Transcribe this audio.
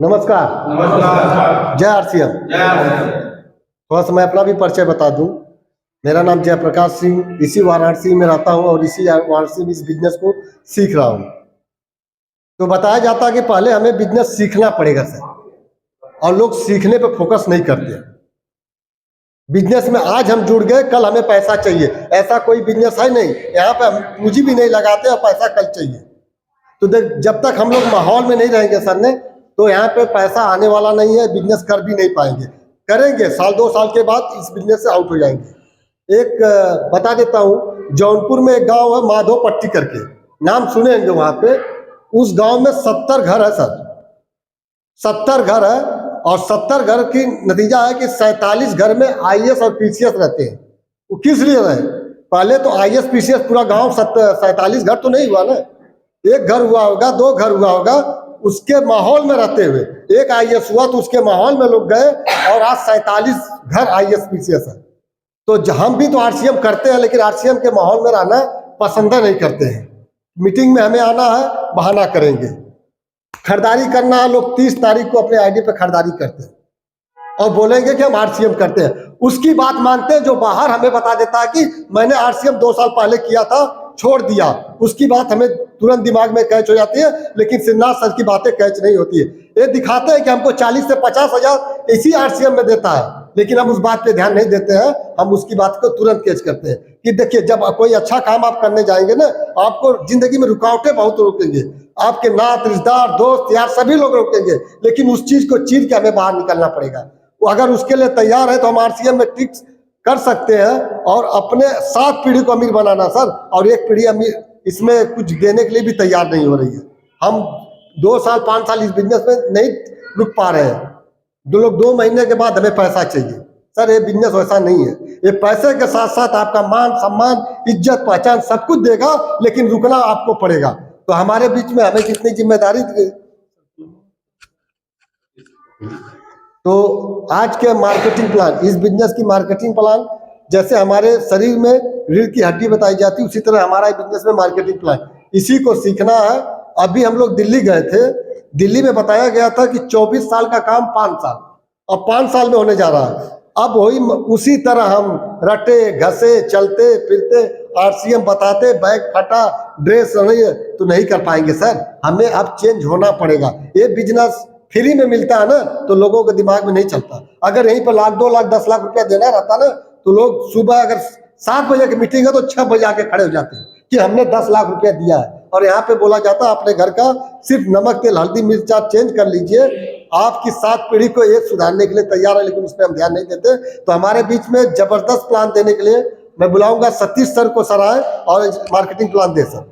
नमस्कार। नमस्कार। जय आरसीएम। थोड़ा सा मैं अपना भी परिचय बता दूं। मेरा नाम जयप्रकाश सिंह, इसी वाराणसी में रहता हूं और इसी वाराणसी में इस बिजनेस को सीख रहा हूं। तो बताया जाता है कि पहले हमें बिजनेस सीखना पड़ेगा सर, और लोग सीखने पर फोकस नहीं करते। बिजनेस में आज हम जुड़ गए, कल हमें पैसा चाहिए, ऐसा कोई बिजनेस है नहीं। यहाँ पे हम पूंजी भी नहीं लगाते और पैसा कल चाहिए। तो देख, जब तक हम लोग माहौल में नहीं रहेंगे सर ने, तो यहाँ पे पैसा आने वाला नहीं है, बिजनेस कर भी नहीं पाएंगे। करेंगे, साल 2 साल के बाद इस बिजनेस से आउट हो जाएंगे। एक बता देता हूँ, जौनपुर में एक गांव है माधो पट्टी करके, नाम सुने होंगे। वहाँ पे उस गांव में 70 घर है सर, 70 घर है। और 70 घर की नतीजा है कि 47 घर में आईएएस और पीसीएस रहते हैं। वो किस लिए रहे? पहले तो आईएएस पीसीएस पूरा गांव 47 घर तो नहीं हुआ ना, एक घर हुआ होगा, 2 घर हुआ होगा। उसके माहौल में रहते हुए एक आईएएस हुआ, तो उसके माहौल में लोग गए और आज 47 घर आईएएस पीसीएस है। तो हम भी तो आरसीएम करते हैं, लेकिन आरसीएम के माहौल में रहना पसंद नहीं करते हैं। मीटिंग में हमें आना है, बहाना करेंगे। खरीदारी करना है, लोग 30 तारीख को अपने आईडी पे खरीदारी करते हैं और बोलेंगे कि हम आरसीएम करते हैं। उसकी बात मानते हैं जो बाहर हमें बता देता है कि मैंने आरसीएम 2 साल पहले किया था, छोड़ दिया। उसकी बात हमें तुरंत दिमाग में कैच हो जाती है, लेकिन सिन्हा सर की बातें कैच नहीं होती है। ये दिखाते हैं कि हमको 40 से 50 हजार इसी आरसीएम में देता है, लेकिन हम उस बात पे ध्यान नहीं देते हैं। हम उसकी बात को तुरंत कैच करते हैं कि देखिए, जब कोई अच्छा काम आप करने जाएंगे ना, आपको जिंदगी में रुकावटें बहुत रोकेंगे। आपके नात, रिश्तेदार, दोस्त यार सभी लोग रोकेंगे, लेकिन उस चीज को चीर के हमें बाहर निकलना पड़ेगा। अगर उसके लिए तैयार है तो हम आरसीएम में टिक्स कर सकते हैं और अपने 7 पीढ़ी को अमीर बनाना सर, और 1 पीढ़ी अमीर इसमें कुछ देने के लिए भी तैयार नहीं हो रही है। हम 2 साल 5 साल इस बिजनेस में नहीं रुक पा रहे हैं। 2 महीने के बाद हमें पैसा चाहिए सर। ये बिजनेस वैसा नहीं है। ये पैसे के साथ साथ आपका मान सम्मान, इज्जत, पहचान सब कुछ देगा, लेकिन रुकना आपको पड़ेगा। तो हमारे बीच में हमें जितनी जिम्मेदारी, तो आज के मार्केटिंग प्लान, इस बिजनेस की मार्केटिंग प्लान, जैसे हमारे शरीर में रीढ़ की हड्डी बताई जाती है, उसी तरह हमारा बिजनेस में मार्केटिंग प्लान, इसी को सीखना है। अभी हम लोग दिल्ली गए थे, दिल्ली में बताया गया था कि 24 साल का काम 5 साल, और 5 साल में होने जा रहा है। अब वही उसी तरह हम रटे घसे चलते फिरते आरसीएम बताते, बैग फटा, ड्रेस नहीं है तो नहीं कर पाएंगे सर। हमें अब चेंज होना पड़ेगा। ये बिजनेस फ्री में मिलता है ना, तो लोगों के दिमाग में नहीं चलता। अगर यहीं पर 1 लाख 2 लाख 10 लाख रुपया देना रहता ना, तो लोग सुबह अगर 7 बजे की मीटिंग है तो 6 बजे आके खड़े हो जाते हैं कि हमने 10 लाख रुपया दिया है। और यहाँ पे बोला जाता है अपने घर का सिर्फ नमक तेल हल्दी मिर्च आप चेंज कर लीजिए, आपकी 7 पीढ़ी को एक सुधारने के लिए तैयार है, लेकिन उस पर हम ध्यान नहीं देते। तो हमारे बीच में जबरदस्त प्लान देने के लिए मैं बुलाऊंगा सतीश सर को, सर आए और मार्केटिंग प्लान दे सर।